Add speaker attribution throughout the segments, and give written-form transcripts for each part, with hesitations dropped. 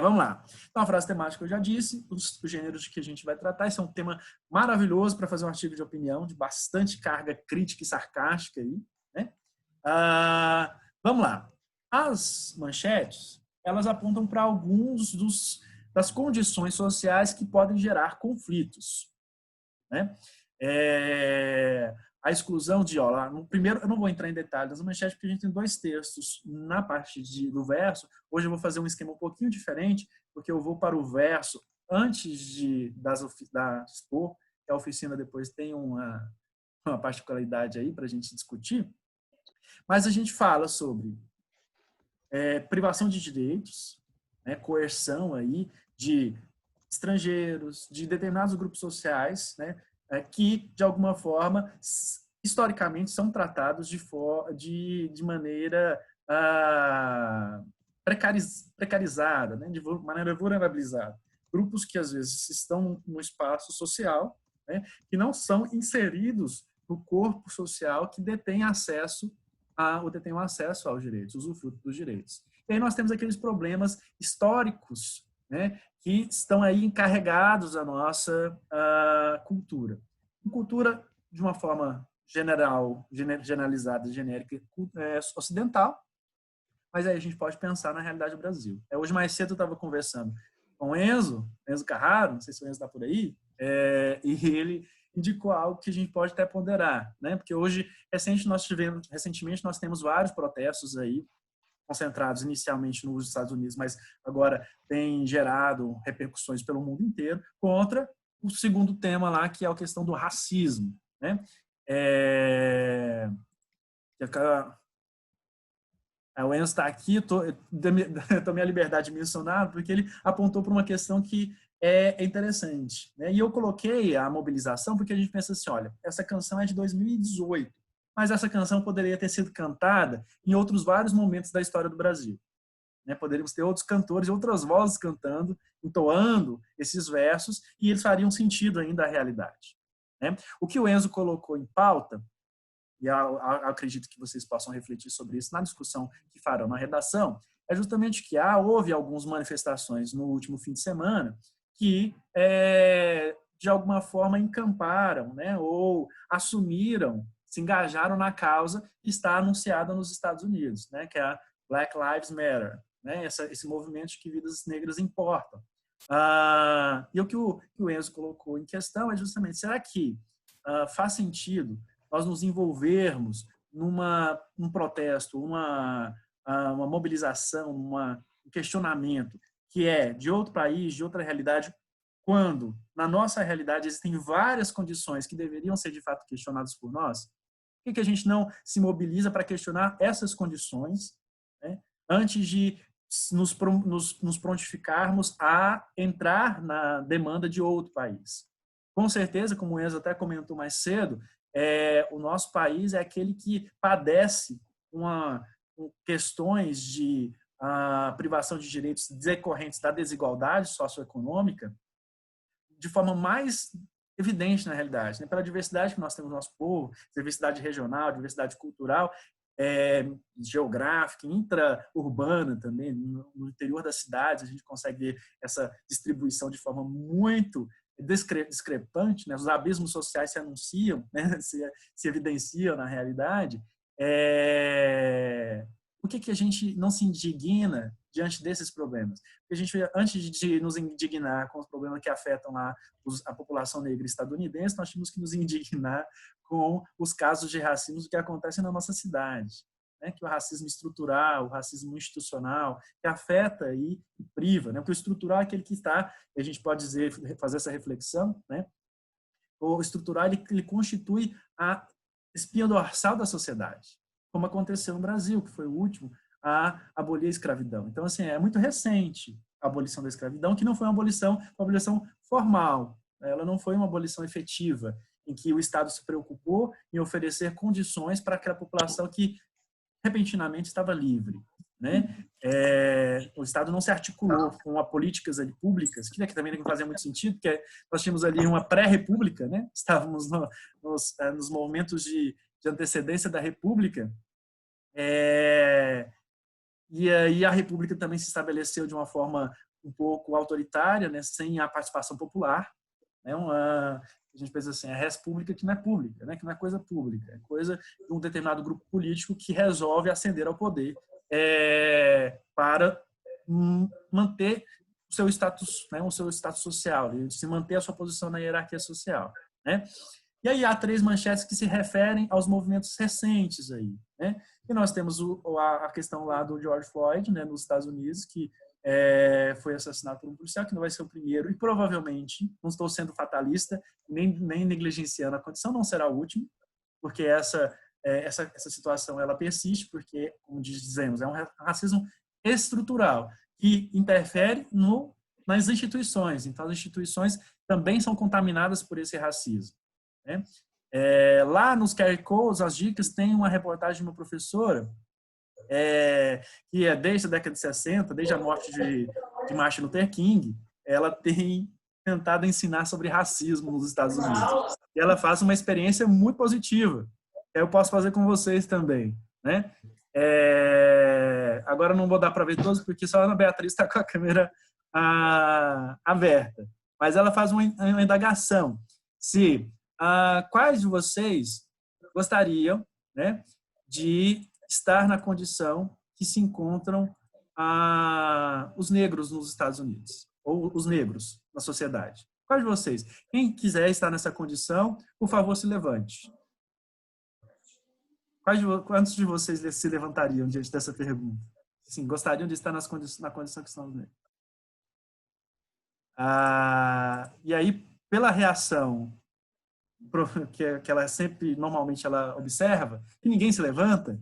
Speaker 1: Vamos lá. Então, a frase temática eu já disse, os gêneros que a gente vai tratar. Esse é um tema maravilhoso para fazer um artigo de opinião, de bastante carga crítica e sarcástica aí, né? Vamos lá. As manchetes, elas apontam para alguns das condições sociais que podem gerar conflitos, né? A exclusão de, lá, no primeiro, eu não vou entrar em detalhes das manchetes, porque a gente tem dois textos na parte do verso. Hoje eu vou fazer um esquema um pouquinho diferente, porque eu vou para o verso antes da expor, que a oficina depois tem uma particularidade aí para a gente discutir. Mas a gente fala sobre privação de direitos, né, coerção aí de estrangeiros, de determinados grupos sociais, né, que, de alguma forma, historicamente são tratados de maneira precarizada, né, de maneira vulnerabilizada. Grupos que, às vezes, estão no espaço social, né, que não são inseridos no corpo social que detém acesso aos direitos, usufruto dos direitos. E aí nós temos aqueles problemas históricos, né, que estão aí encarregados da nossa cultura. Cultura, de uma forma generalizada, genérica, ocidental, mas aí a gente pode pensar na realidade do Brasil. Hoje mais cedo eu estava conversando com o Enzo Carraro, não sei se o Enzo está por aí, e ele indicou algo que a gente pode até ponderar, né? Porque hoje, recentemente, nós temos vários protestos aí, concentrados inicialmente nos Estados Unidos, mas agora tem gerado repercussões pelo mundo inteiro, contra o segundo tema lá, que é a questão do racismo, né? O Enzo está aqui, tomei a liberdade de mencionar, porque ele apontou para uma questão que é interessante, né? E eu coloquei a mobilização porque a gente pensa assim, olha, essa canção é de 2018, mas essa canção poderia ter sido cantada em outros vários momentos da história do Brasil, né? Poderíamos ter outros cantores e outras vozes cantando, entoando esses versos, e eles fariam sentido ainda à realidade, né? O que o Enzo colocou em pauta, e eu acredito que vocês possam refletir sobre isso na discussão que farão na redação, é justamente que houve algumas manifestações no último fim de semana que, de alguma forma, encamparam, né, ou assumiram, se engajaram na causa que está anunciada nos Estados Unidos, né, que é a Black Lives Matter, né, esse movimento de que vidas negras importam. E o que o Enzo colocou em questão é justamente, será que faz sentido nós nos envolvermos num protesto, uma mobilização, um questionamento que é de outro país, de outra realidade, quando, na nossa realidade, existem várias condições que deveriam ser, de fato, questionadas por nós? Por que a gente não se mobiliza para questionar essas condições, né, antes de nos prontificarmos a entrar na demanda de outro país? Com certeza, como o Enzo até comentou mais cedo, o nosso país é aquele que padece com questões de privação de direitos decorrentes da desigualdade socioeconômica de forma mais evidente na realidade, né? Pela diversidade que nós temos no nosso povo, diversidade regional, diversidade cultural, geográfica, intra-urbana também, no interior das cidades, a gente consegue ver essa distribuição de forma muito discrepante, né? Os abismos sociais se anunciam, né? se evidenciam na realidade. Por que a gente não se indigna diante desses problemas? Porque a gente, antes de nos indignar com os problemas que afetam lá a população negra estadunidense, nós temos que nos indignar com os casos de racismo que acontecem na nossa cidade, né? Que é o racismo estrutural, o racismo institucional, que afeta e priva, né? Porque o estrutural é aquele que está, a gente pode dizer, fazer essa reflexão, né? O estrutural ele constitui a espinha dorsal da sociedade, como aconteceu no Brasil, que foi o último a abolir a escravidão. Então, assim, é muito recente a abolição da escravidão, que não foi uma abolição formal, ela não foi uma abolição efetiva, em que o Estado se preocupou em oferecer condições para aquela população que repentinamente estava livre, né? O Estado não se articulou com políticas públicas, que também não fazia muito sentido, porque nós tínhamos ali uma pré-república, né? Estávamos nos momentos de antecedência da República, E aí a República também se estabeleceu de uma forma um pouco autoritária, né, sem a participação popular. Né, a gente pensa assim, a república que não é pública, né, que não é coisa pública, é coisa de um determinado grupo político que resolve ascender ao poder para manter o seu status, né, o seu status social, se manter a sua posição na hierarquia social, né? E aí há 3 manchetes que se referem aos movimentos recentes aí, né? E nós temos a questão lá do George Floyd, né, nos Estados Unidos, que foi assassinado por um policial, que não vai ser o primeiro, e provavelmente, não estou sendo fatalista, nem negligenciando a condição, não será o último, porque essa situação ela persiste, porque, como dizemos, é um racismo estrutural, que interfere nas instituições. Então, as instituições também são contaminadas por esse racismo. Né? Lá nos QR Codes, as dicas, tem uma reportagem de uma professora que desde a década de 60, desde a morte de Martin Luther King, ela tem tentado ensinar sobre racismo nos Estados Unidos. E ela faz uma experiência muito positiva. Eu posso fazer com vocês também. Né? Agora não vou dar para ver todos, porque só a Ana Beatriz está com a câmera aberta. Mas ela faz uma indagação. Quais de vocês gostariam, né, de estar na condição que se encontram os negros nos Estados Unidos, ou os negros na sociedade? Quais de vocês? Quem quiser estar nessa condição, por favor, se levante. Quantos de vocês se levantariam diante dessa pergunta? Sim, gostariam de estar na condição que estão os negros? E aí, pela reação que ela sempre, normalmente, ela observa, que ninguém se levanta,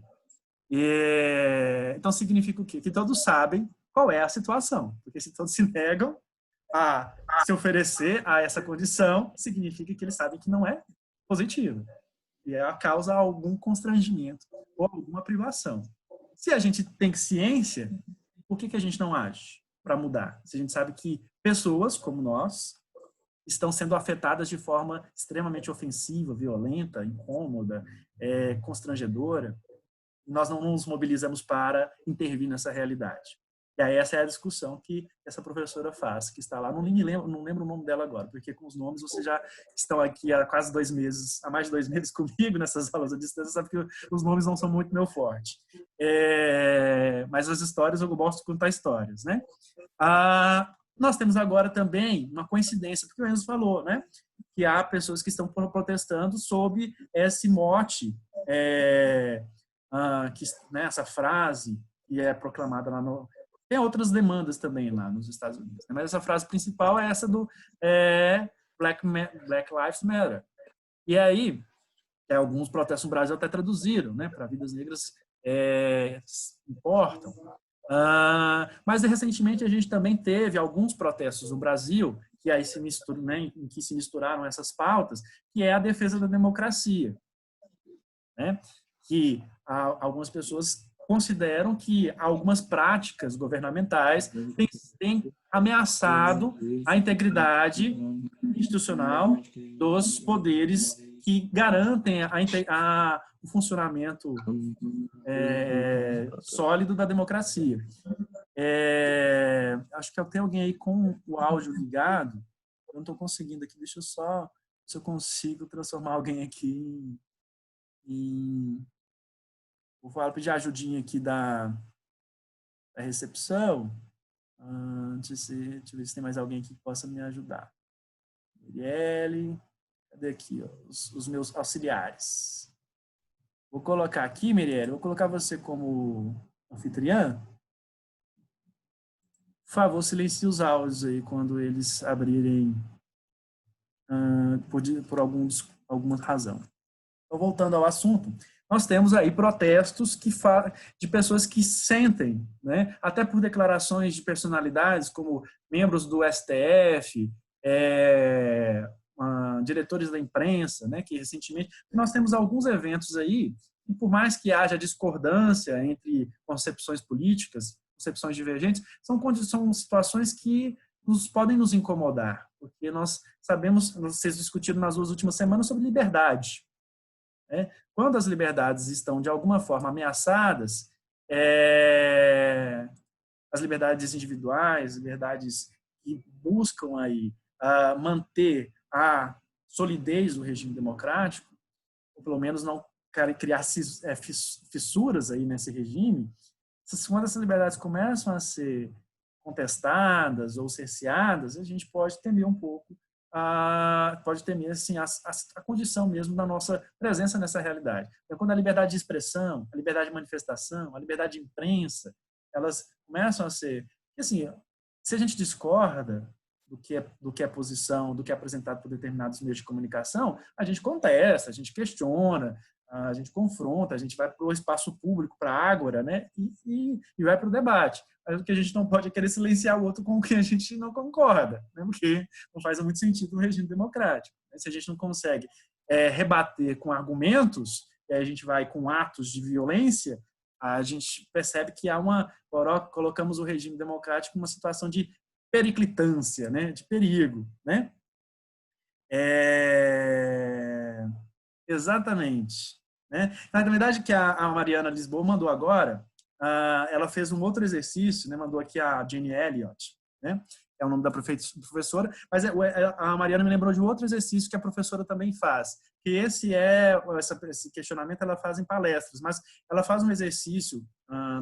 Speaker 1: então significa o quê? Que todos sabem qual é a situação, porque se todos se negam a se oferecer a essa condição, significa que eles sabem que não é positivo, e causa algum constrangimento ou alguma privação. Se a gente tem ciência, por que a gente não age para mudar? Se a gente sabe que pessoas como nós estão sendo afetadas de forma extremamente ofensiva, violenta, incômoda, constrangedora, nós não nos mobilizamos para intervir nessa realidade. E aí essa é a discussão que essa professora faz, que está lá, não lembro o nome dela agora, porque com os nomes vocês já estão aqui há quase 2 meses, há mais de 2 meses comigo nessas aulas à distância, sabe que os nomes não são muito meu forte. Mas as histórias, eu gosto de contar histórias, né? Nós temos agora também uma coincidência, porque o Enzo falou, né, que há pessoas que estão protestando sob esse mote, né, essa frase que é proclamada lá no... Tem outras demandas também lá nos Estados Unidos, né, mas essa frase principal é essa do Black Lives Matter. E aí, alguns protestos no Brasil até traduziram, né, para vidas negras importam. Mas recentemente a gente também teve alguns protestos no Brasil que aí né, em que se misturaram essas pautas, que é a defesa da democracia, né? Que algumas pessoas consideram que algumas práticas governamentais têm ameaçado a integridade institucional dos poderes que garantem o funcionamento sólido da democracia. Acho que tem alguém aí com o áudio ligado. Eu não estou conseguindo aqui. Deixa eu só se eu consigo transformar alguém aqui em... Vou pedir ajudinha aqui da recepção. Deixa eu ver se tem mais alguém aqui que possa me ajudar. Mirielle. Cadê aqui? Ó, os meus auxiliares. Vou colocar aqui, Mirielle, vou colocar você como anfitriã. Por favor, silencie os áudios aí quando eles abrirem por alguma razão. Então, voltando ao assunto, nós temos aí protestos de pessoas que sentem, né, até por declarações de personalidades como membros do STF, diretores da imprensa, né, que recentemente nós temos alguns eventos aí, e por mais que haja discordância entre concepções políticas, concepções divergentes, são situações que podem nos incomodar, porque nós sabemos, vocês discutiram nas 2 últimas semanas sobre liberdade. Quando as liberdades estão de alguma forma ameaçadas, as liberdades individuais, liberdades que buscam aí manter a solidez do regime democrático, ou pelo menos não criar fissuras aí nesse regime, quando essas liberdades começam a ser contestadas ou cerceadas, a gente pode temer um pouco, pode temer assim, a condição mesmo da nossa presença nessa realidade. Então, quando a liberdade de expressão, a liberdade de manifestação, a liberdade de imprensa, elas começam a ser... Assim, se a gente discorda do que é posição, do que é apresentado por determinados meios de comunicação, a gente contesta, a gente questiona, a gente confronta, a gente vai para o espaço público, para a ágora, né? E vai para o debate. Mas o que a gente não pode é querer silenciar o outro com o que a gente não concorda, né? Porque não faz muito sentido no regime democrático. Se a gente não consegue rebater com argumentos, e aí a gente vai com atos de violência, a gente percebe que colocamos o regime democrático em uma situação de periclitância, né? De perigo, né? Exatamente. Né? Na verdade, que a Mariana Lisboa mandou agora, ela fez um outro exercício, né? Mandou aqui a Jane Elliott, né? É o nome da professora, mas a Mariana me lembrou de outro exercício que a professora também faz, que esse questionamento ela faz em palestras, mas ela faz um exercício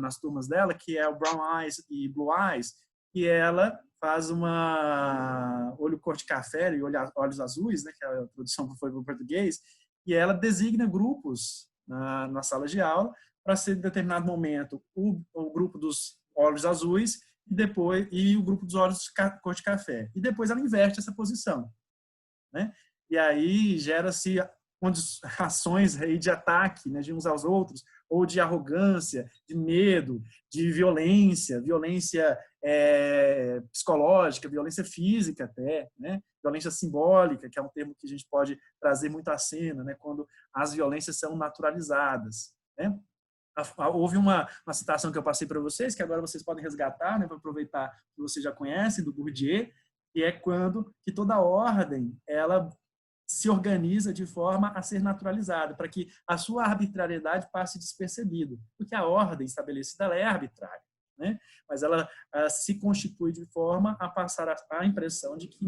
Speaker 1: nas turmas dela, que é o Brown Eyes e Blue Eyes, que ela faz uma olho cor de café e olhos azuis, né, que a tradução foi para o português, e ela designa grupos na sala de aula para ser em determinado momento o grupo dos olhos azuis e o grupo dos olhos cor de café. E depois ela inverte essa posição, né? E aí gera-se ações aí de ataque, né, de uns aos outros, ou de arrogância, de medo, de violência psicológica, violência física até, né? Violência simbólica, que é um termo que a gente pode trazer muito à cena, né? Quando as violências são naturalizadas, né? Houve uma citação que eu passei para vocês, que agora vocês podem resgatar, né, para aproveitar que vocês já conhecem, do Bourdieu, que é quando que toda ordem ela se organiza de forma a ser naturalizada, para que a sua arbitrariedade passe despercebida, porque a ordem estabelecida ela é arbitrária, né? Mas ela se constitui de forma a passar a impressão de que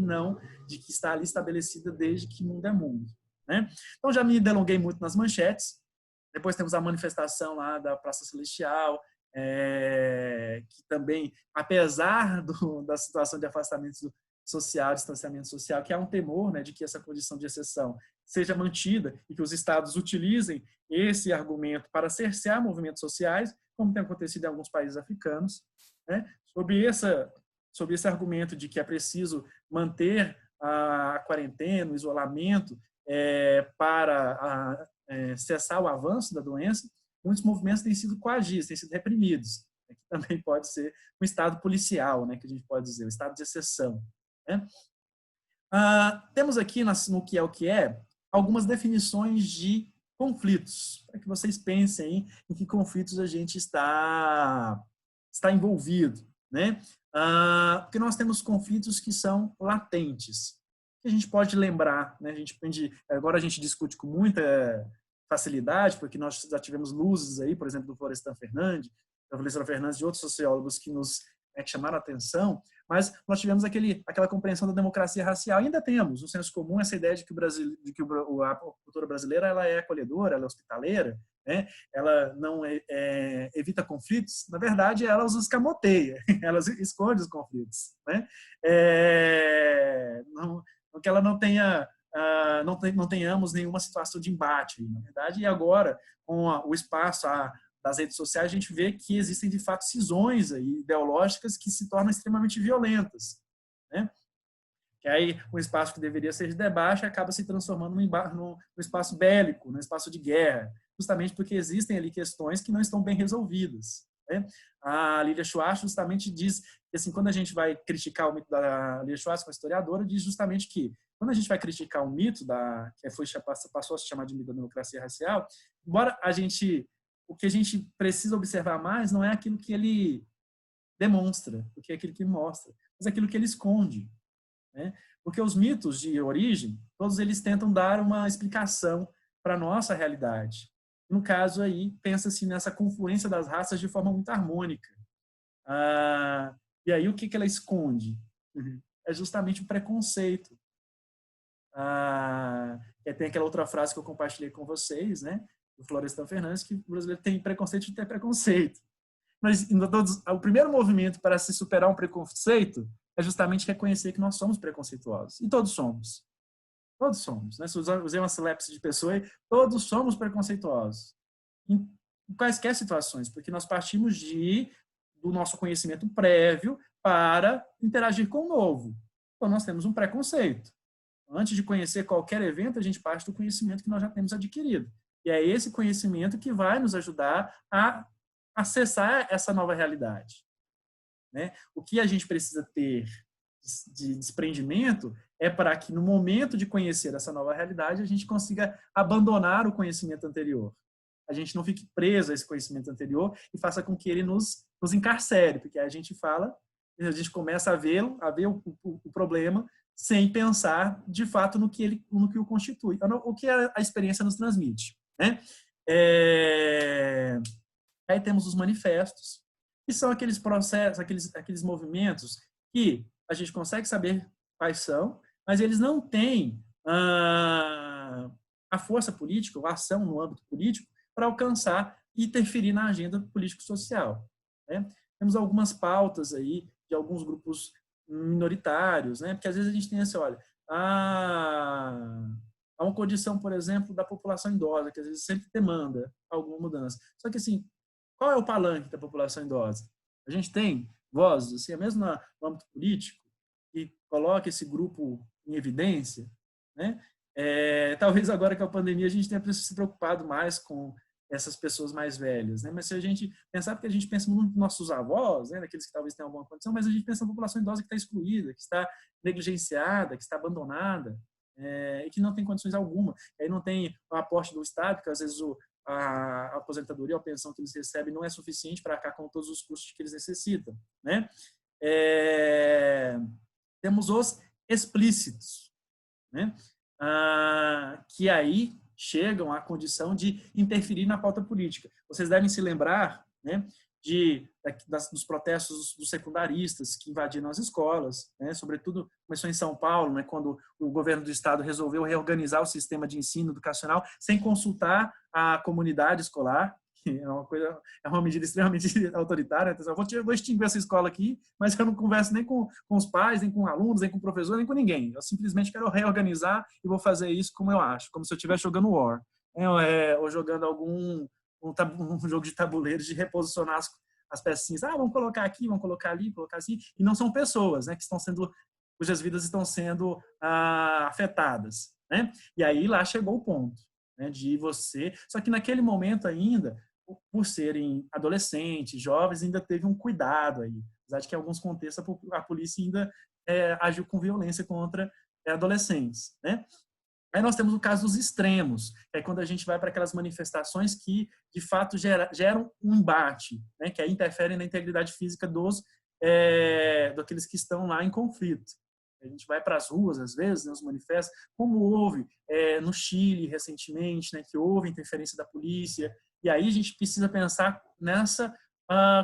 Speaker 1: está ali estabelecida desde que mundo é mundo, né? Então já me delonguei muito nas manchetes. Depois temos a manifestação lá da Praça Celestial, que também, apesar da situação de afastamento social, distanciamento social, que há um temor, né, de que essa condição de exceção seja mantida e que os estados utilizem esse argumento para cercear movimentos sociais, como tem acontecido em alguns países africanos, né, sob esse argumento de que é preciso manter a quarentena, o isolamento, para cessar o avanço da doença, muitos movimentos têm sido coagidos, têm sido reprimidos, que também pode ser um estado policial, né, que a gente pode dizer, um estado de exceção, né? Temos aqui no Que é o que é algumas definições de conflitos, para que vocês pensem em que conflitos a gente está envolvido, né? Porque nós temos conflitos que são latentes, que a gente pode lembrar, né? Agora a gente discute com muita facilidade, porque nós já tivemos luzes aí, por exemplo, do Florestan Fernandes e outros sociólogos que nos chamaram a atenção, mas nós tivemos aquela compreensão da democracia racial. Ainda temos, no senso comum, essa ideia de que a cultura brasileira ela é acolhedora, ela é hospitaleira, né? Ela não evita conflitos. Na verdade, ela os escamoteia, ela esconde os conflitos, né? Que ela não tenhamos nenhuma situação de embate, na verdade. E agora, com o espaço das redes sociais, a gente vê que existem, de fato, cisões aí, ideológicas que se tornam extremamente violentas, né? Que aí o espaço que deveria ser de debate acaba se transformando num espaço bélico, num espaço de guerra, justamente porque existem ali questões que não estão bem resolvidas, né? A Lilia Schwartz justamente diz que, assim, quando a gente vai criticar o mito da Lilia Schwartz, uma historiadora, diz justamente que quando a gente vai criticar o mito que passou a se chamar de mito da democracia racial, embora o que a gente precisa observar mais não é aquilo que ele demonstra, porque é aquilo que mostra, mas aquilo que ele esconde, né? Porque os mitos de origem, todos eles tentam dar uma explicação para a nossa realidade. No caso aí, pensa-se nessa confluência das raças de forma muito harmônica. E aí, o que ela esconde? É justamente o preconceito. Tem aquela outra frase que eu compartilhei com vocês, né, do Florestan Fernandes, que o brasileiro tem preconceito de ter preconceito. Mas o primeiro movimento para se superar um preconceito é justamente reconhecer que nós somos preconceituosos. E todos somos. Todos somos. Né? Se usei uma silepse de pessoa, todos somos preconceituosos. Em quaisquer situações, porque nós partimos do nosso conhecimento prévio para interagir com o novo. Então, nós temos um preconceito. Antes de conhecer qualquer evento, a gente parte do conhecimento que nós já temos adquirido. E é esse conhecimento que vai nos ajudar a acessar essa nova realidade. Né? O que a gente precisa ter de desprendimento é para que, no momento de conhecer essa nova realidade, a gente consiga abandonar o conhecimento anterior. A gente não fique preso a esse conhecimento anterior e faça com que ele nos encarcere, porque a gente começa a ver o problema sem pensar, de fato, no que o constitui, o que a experiência nos transmite. Né? Aí temos os manifestos, que são aqueles processos, aqueles movimentos que a gente consegue saber quais são, mas eles não têm a força política ou a ação no âmbito político para alcançar e interferir na agenda político-social. Né? Temos algumas pautas aí de alguns grupos minoritários, né? Porque às vezes a gente tem assim, olha, há uma condição, por exemplo, da população idosa, que às vezes sempre demanda alguma mudança. Só que assim, qual é o palanque da população idosa? A gente tem vozes, assim, mesmo no âmbito político, que coloca esse grupo em evidência, né? Talvez agora com a pandemia a gente tenha se preocupado mais com essas pessoas mais velhas, né? Mas se a gente pensar, porque a gente pensa muito nos nossos avós, né? Naqueles que talvez tenham alguma condição, mas a gente pensa na população idosa que está excluída, que está negligenciada, que está abandonada, e que não tem condições alguma. Aí não tem o aporte do Estado, porque às vezes a aposentadoria ou a pensão que eles recebem não é suficiente para arcar com todos os custos que eles necessitam, né? Temos os explícitos, né? Que aí chegam à condição de interferir na pauta política. Vocês devem se lembrar, né, dos protestos dos secundaristas que invadiram as escolas, né, sobretudo começou em São Paulo, né, quando o governo do estado resolveu reorganizar o sistema de ensino educacional sem consultar a comunidade escolar, que é uma medida extremamente autoritária. Então, vou extinguir essa escola aqui, mas eu não converso nem com os pais, nem com alunos, nem com professores, nem com ninguém. Eu simplesmente quero reorganizar e vou fazer isso como eu acho, como se eu estivesse jogando War, ou jogando um jogo de tabuleiro de reposicionar as pecinhas. Vamos colocar aqui, vamos colocar ali, colocar assim. E não são pessoas, né, cujas vidas estão sendo afetadas. Né? E aí lá chegou o ponto, né, de você... Só que naquele momento ainda, por serem adolescentes, jovens, ainda teve um cuidado aí. Apesar de que em alguns contextos a polícia ainda agiu com violência contra adolescentes. Né? Aí nós temos o caso dos extremos, que é quando a gente vai para aquelas manifestações que, de fato, geram um embate, né? Que aí interferem na integridade física daqueles que estão lá em conflito. A gente vai para as ruas, às vezes, né, os manifestos, como houve no Chile recentemente, né, que houve interferência da polícia. E aí a gente precisa pensar nessa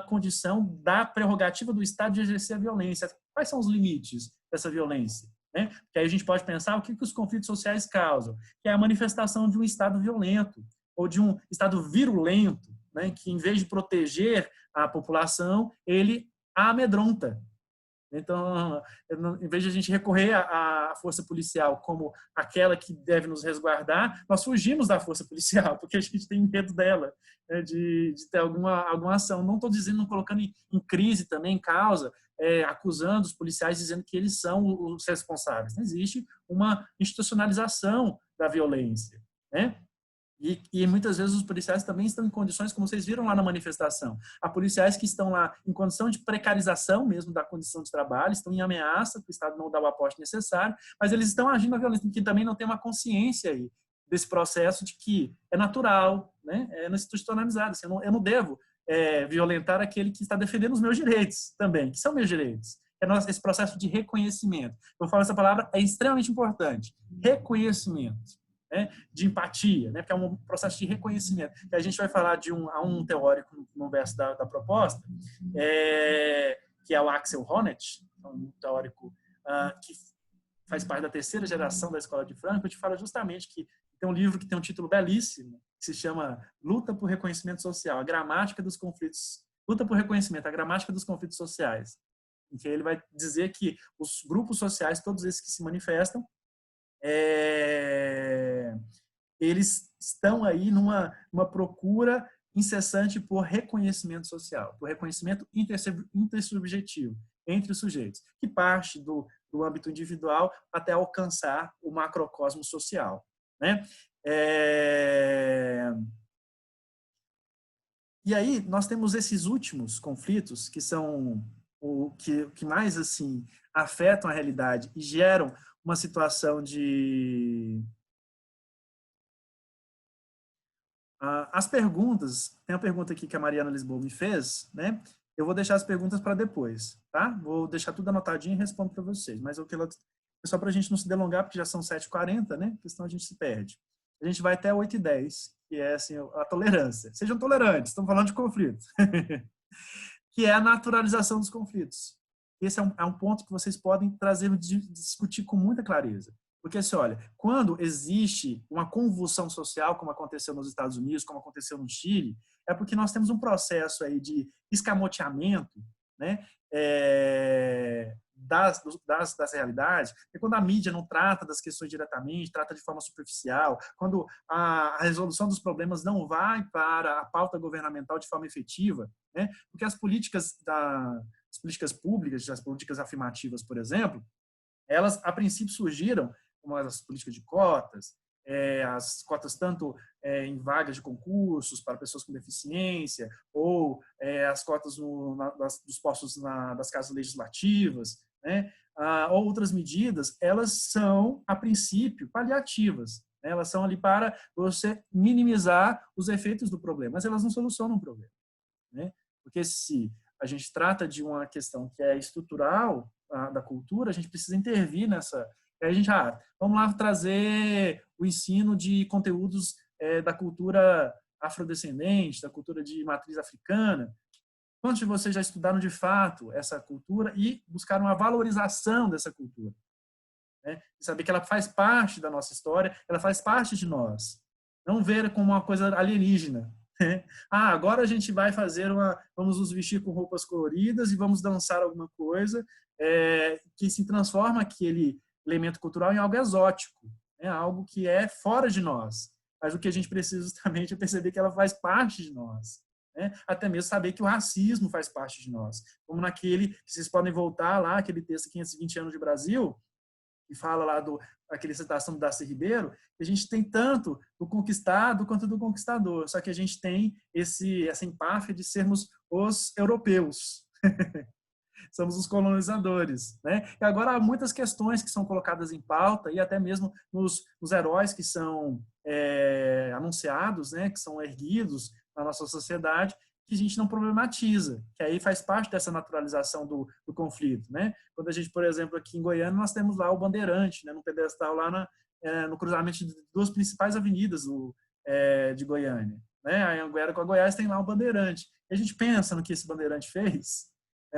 Speaker 1: condição da prerrogativa do Estado de exercer a violência. Quais são os limites dessa violência? Né? Porque aí a gente pode pensar o que os conflitos sociais causam, que é a manifestação de um Estado violento ou de um Estado virulento, né, que em vez de proteger a população, ele a amedronta. Então, em vez de a gente recorrer à força policial como aquela que deve nos resguardar, nós fugimos da força policial, porque a gente tem medo dela, né, de ter alguma ação. Não estou dizendo, não colocando em crise também, em causa, acusando os policiais, dizendo que eles são os responsáveis. Não existe uma institucionalização da violência, né? E muitas vezes os policiais também estão em condições, como vocês viram lá na manifestação, há policiais que estão lá em condição de precarização mesmo da condição de trabalho, estão em ameaça, o Estado não dá o aporte necessário, mas eles estão agindo na violência, que também não tem uma consciência aí desse processo de que é natural, né? É institucionalizado. Assim, eu não devo violentar aquele que está defendendo os meus direitos também, que são meus direitos. Esse processo de reconhecimento. Eu falo essa palavra, é extremamente importante. Reconhecimento. né, de empatia, né, porque é um processo de reconhecimento. E a gente vai falar de um teórico no verso da proposta, que é o Axel Honneth, um teórico que faz parte da terceira geração da Escola de Frankfurt, fala justamente que tem um livro que tem um título belíssimo, que se chama Luta por Reconhecimento Social, a gramática dos conflitos, luta por reconhecimento, a gramática dos conflitos sociais, em que ele vai dizer que os grupos sociais, todos esses que se manifestam, eles estão aí numa procura incessante por reconhecimento social, por reconhecimento intersubjetivo entre os sujeitos, que parte do âmbito individual até alcançar o macrocosmo social, né? E aí nós temos esses últimos conflitos que são o que mais assim afetam a realidade e geram uma situação de as perguntas. Tem uma pergunta aqui que a Mariana Lisboa me fez, né? Eu vou deixar as perguntas para depois, tá? Vou deixar tudo anotadinho e respondo para vocês. Mas o que ela, só para a gente não se delongar, porque já são 7h40, né? Porque senão a gente se perde. A gente vai até 8h10, que é assim, a tolerância. Sejam tolerantes, estamos falando de conflito. Que é a naturalização dos conflitos. Esse é um ponto que vocês podem trazer, discutir com muita clareza. Porque, assim, olha, quando existe uma convulsão social, como aconteceu nos Estados Unidos, como aconteceu no Chile, é porque nós temos um processo aí de escamoteamento, né, das realidades, e quando a mídia não trata das questões diretamente, trata de forma superficial, quando a resolução dos problemas não vai para a pauta governamental de forma efetiva, né, porque as políticas públicas, as políticas afirmativas, por exemplo, elas, a princípio, surgiram como as políticas de cotas, as cotas tanto em vagas de concursos para pessoas com deficiência, ou as cotas dos postos das casas legislativas, né? Ou outras medidas, elas são, a princípio, paliativas. Né? Elas são ali para você minimizar os efeitos do problema, mas elas não solucionam o problema. Né? Porque se a gente trata de uma questão que é estrutural da cultura, a gente precisa intervir nessa. Aí a gente, vamos lá trazer o ensino de conteúdos da cultura afrodescendente, da cultura de matriz africana. Quantos de vocês já estudaram de fato essa cultura e buscaram uma valorização dessa cultura? Né? E saber que ela faz parte da nossa história, ela faz parte de nós. Não ver como uma coisa alienígena. Agora a gente vai vamos nos vestir com roupas coloridas e vamos dançar alguma coisa que se transforma aquele elemento cultural em algo exótico, né? Algo que é fora de nós. Mas o que a gente precisa justamente é perceber que ela faz parte de nós. Né? Até mesmo saber que o racismo faz parte de nós. Como naquele, que vocês podem voltar lá, aquele texto 520 anos de Brasil, e fala lá aquela citação do Darcy Ribeiro, que a gente tem tanto do conquistado quanto do conquistador, só que a gente tem essa empáfia de sermos os europeus. Somos os colonizadores, né? E agora há muitas questões que são colocadas em pauta e até mesmo nos heróis que são anunciados, né? Que são erguidos na nossa sociedade, que a gente não problematiza, que aí faz parte dessa naturalização do conflito, né? Quando a gente, por exemplo, aqui em Goiânia, nós temos lá o Bandeirante, né? No pedestal lá no cruzamento de duas principais avenidas de Goiânia, né? A Anguera com a Goiás tem lá o Bandeirante. E a gente pensa no que esse Bandeirante fez,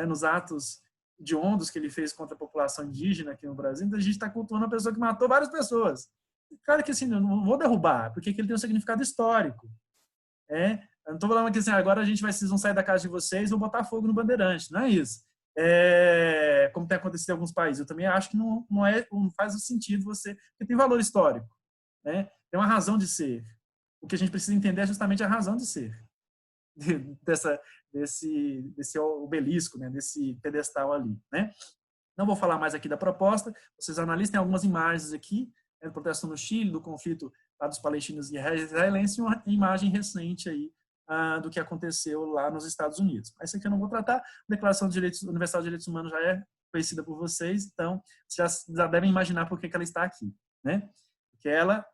Speaker 1: nos atos hediondos que ele fez contra a população indígena aqui no Brasil, então a gente está cultuando uma pessoa que matou várias pessoas. Claro que assim, eu não vou derrubar, porque ele tem um significado histórico. Eu não estou falando que assim, agora vocês vão sair da casa de vocês e vão botar fogo no Bandeirante, não é isso. Como tem acontecido em alguns países. Eu também acho que não faz sentido porque tem valor histórico. Né? Tem uma razão de ser. O que a gente precisa entender é justamente a razão de ser desse obelisco, né? Desse pedestal ali. Né? Não vou falar mais aqui da proposta, vocês analisem, tem algumas imagens aqui, do protesto no Chile, do conflito lá dos palestinos e israelenses, e uma imagem recente aí do que aconteceu lá nos Estados Unidos. Mas isso aqui eu não vou tratar, a Declaração Universal de Direitos Humanos já é conhecida por vocês, então vocês já devem imaginar por que ela está aqui. Né? Porque ela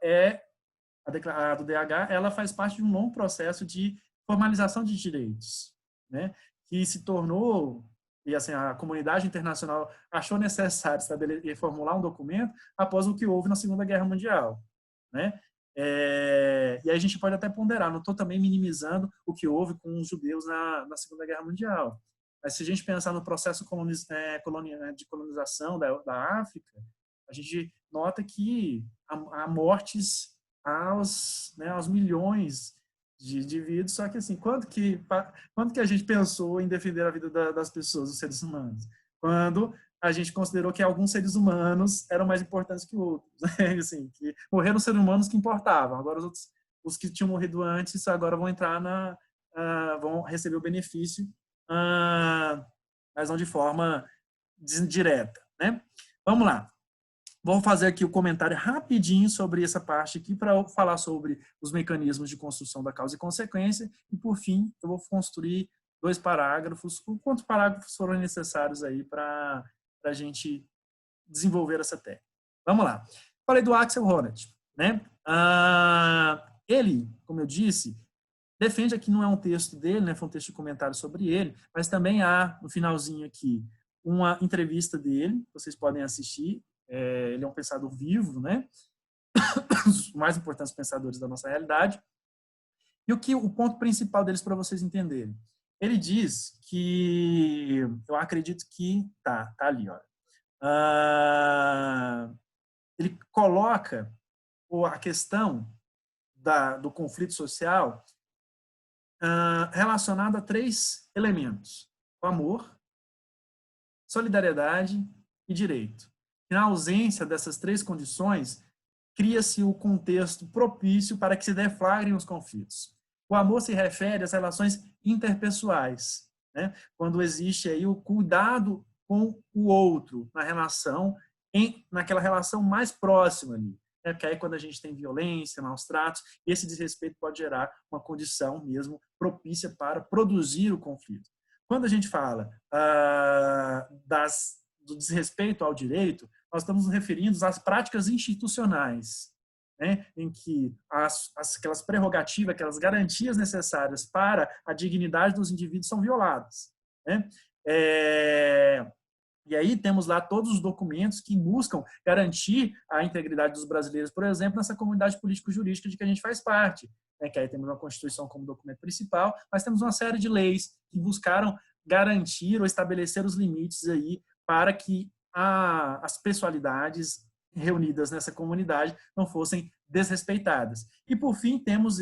Speaker 1: a do DH, ela faz parte de um longo processo de formalização de direitos, né? Que se tornou, e assim, a comunidade internacional achou necessário formular um documento após o que houve na Segunda Guerra Mundial. né? E aí a gente pode até ponderar, não estou também minimizando o que houve com os judeus na Segunda Guerra Mundial. Mas se a gente pensar no processo de colonização da África, a gente nota que há mortes aos milhões de indivíduos, só que assim, quando que a gente pensou em defender a vida das pessoas, dos seres humanos? Quando a gente considerou que alguns seres humanos eram mais importantes que outros, né? Assim, que morreram seres humanos que importavam. Agora os que tinham morrido antes agora vão entrar vão receber o benefício, mas não de forma direta, né? Vamos lá. Vou fazer aqui o comentário rapidinho sobre essa parte aqui para falar sobre os mecanismos de construção da causa e consequência e, por fim, eu vou construir 2 parágrafos, quantos parágrafos foram necessários aí para a gente desenvolver essa técnica. Vamos lá. Falei do Axel Honneth, né? Ele, como eu disse, defende aqui, não é um texto dele, né? Foi um texto de comentário sobre ele, mas também há, no finalzinho aqui, uma entrevista dele, vocês podem assistir. Ele é um pensador vivo, né? Os mais importantes pensadores da nossa realidade. E o ponto principal deles para vocês entenderem? Ele diz que, eu acredito que tá ali, ó. Ele coloca a questão do conflito social relacionada a 3 elementos: o amor, solidariedade e direito. Na ausência dessas 3 condições, cria-se o contexto propício para que se deflagrem os conflitos. O amor se refere às relações interpessoais, né? Quando existe aí o cuidado com o outro naquela relação mais próxima ali, né? Porque aí quando a gente tem violência, maus tratos, esse desrespeito pode gerar uma condição mesmo propícia para produzir o conflito. Quando a gente fala do desrespeito ao direito, nós estamos nos referindo às práticas institucionais, né, em que aquelas prerrogativas, aquelas garantias necessárias para a dignidade dos indivíduos são violadas, né? E aí temos lá todos os documentos que buscam garantir a integridade dos brasileiros, por exemplo, nessa comunidade político-jurídica de que a gente faz parte, né? Que aí temos uma Constituição como documento principal, mas temos uma série de leis que buscaram garantir ou estabelecer os limites aí para que as pessoalidades reunidas nessa comunidade não fossem desrespeitadas. E, por fim, temos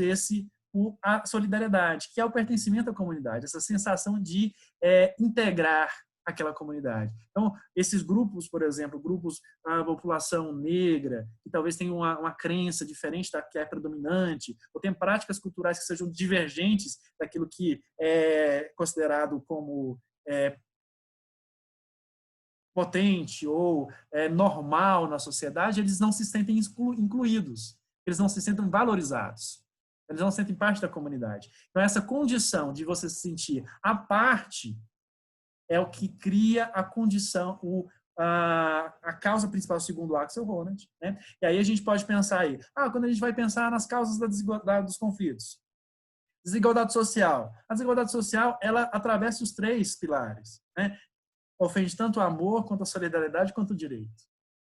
Speaker 1: a solidariedade, que é o pertencimento à comunidade, essa sensação de integrar aquela comunidade. Então, esses grupos, por exemplo, grupos da população negra, que talvez tenham uma crença diferente da que é predominante, ou tem práticas culturais que sejam divergentes daquilo que é considerado como potente ou normal na sociedade, eles não se sentem incluídos, eles não se sentem valorizados, eles não se sentem parte da comunidade. Então, essa condição de você se sentir à parte é o que cria a condição, a causa principal, segundo Axel Honneth, né? E aí a gente pode pensar aí, quando a gente vai pensar nas causas da desigualdade dos conflitos, desigualdade social. A desigualdade social, ela atravessa os 3 pilares, né? Ofende tanto o amor, quanto a solidariedade, quanto o direito,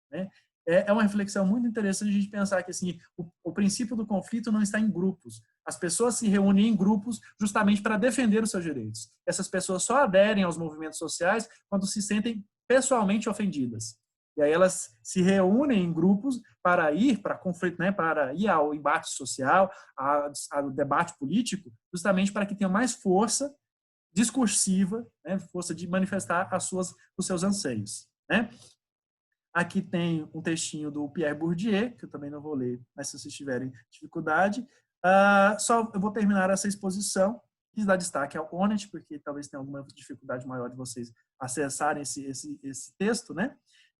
Speaker 1: né? É uma reflexão muito interessante a gente pensar que assim, o princípio do conflito não está em grupos. As pessoas se reúnem em grupos justamente para defender os seus direitos. Essas pessoas só aderem aos movimentos sociais quando se sentem pessoalmente ofendidas. E aí elas se reúnem em grupos para ir para conflito, né, para ir ao embate social, ao debate político, justamente para que tenha mais força discursiva, né, força de manifestar os seus anseios, né? Aqui tem um textinho do Pierre Bourdieu, que eu também não vou ler, mas se vocês tiverem dificuldade. Só eu vou terminar essa exposição, quis dar destaque ao Honneth, porque talvez tenha alguma dificuldade maior de vocês acessarem esse texto, né?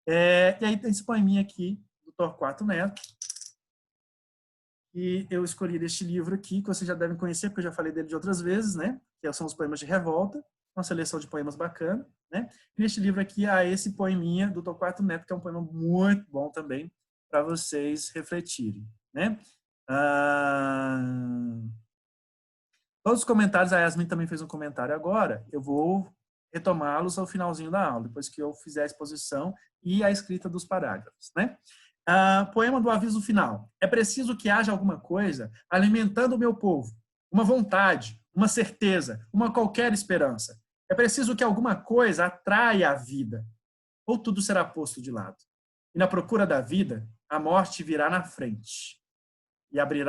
Speaker 1: E aí tem esse poeminha aqui, do Torquato Neto, e eu escolhi deste livro aqui, que vocês já devem conhecer, porque eu já falei dele de outras vezes, né? Que são os poemas de revolta, uma seleção de poemas bacana, né? E neste livro aqui há esse poeminha do Torquato Neto, que é um poema muito bom também para vocês refletirem, né? Todos os comentários, a Yasmin também fez um comentário agora, eu vou retomá-los ao finalzinho da aula, depois que eu fizer a exposição e a escrita dos parágrafos, né? Poema do aviso final. É preciso que haja alguma coisa alimentando o meu povo, uma vontade, uma certeza, uma qualquer esperança. É preciso que alguma coisa atraia a vida, ou tudo será posto de lado. E na procura da vida, a morte virá na frente e abrir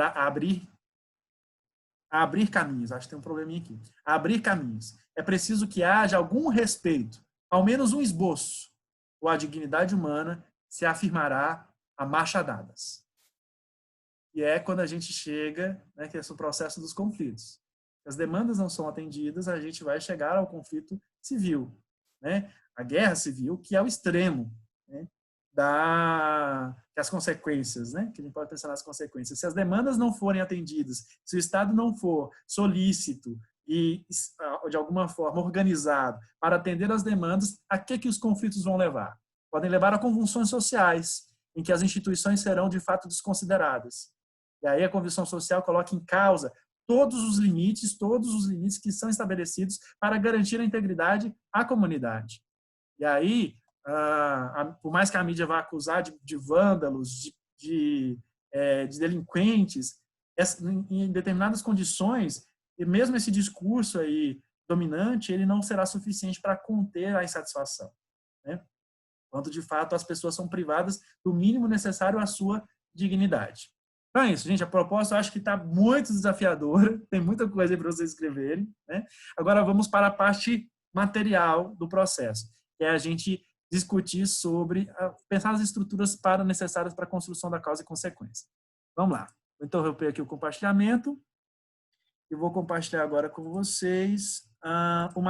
Speaker 1: caminhos. Acho que tem um probleminha aqui. Abrir caminhos. É preciso que haja algum respeito, ao menos um esboço, ou a dignidade humana se afirmará a machadadas. E é quando a gente chega, né, que é o processo dos conflitos. Se as demandas não são atendidas, a gente vai chegar ao conflito civil, né? A guerra civil, que é o extremo, né, das consequências, né? Que a gente pode pensar nas consequências. Se as demandas não forem atendidas, se o Estado não for solícito e, de alguma forma, organizado para atender as demandas, a que os conflitos vão levar? Podem levar a convulsões sociais, em que as instituições serão, de fato, desconsideradas. E aí a convenção social coloca em causa todos os limites que são estabelecidos para garantir a integridade à comunidade. E aí, por mais que a mídia vá acusar de vândalos, de delinquentes, em determinadas condições, e mesmo esse discurso aí dominante, ele não será suficiente para conter a insatisfação, né? Quando, de fato, as pessoas são privadas do mínimo necessário à sua dignidade. Então é isso, gente. A proposta eu acho que está muito desafiadora, tem muita coisa aí para vocês escreverem, né? Agora vamos para a parte material do processo, que é a gente discutir sobre, pensar as estruturas necessárias para a construção da causa e consequência. Vamos lá. Vou interromper aqui o compartilhamento e vou compartilhar agora com vocês uma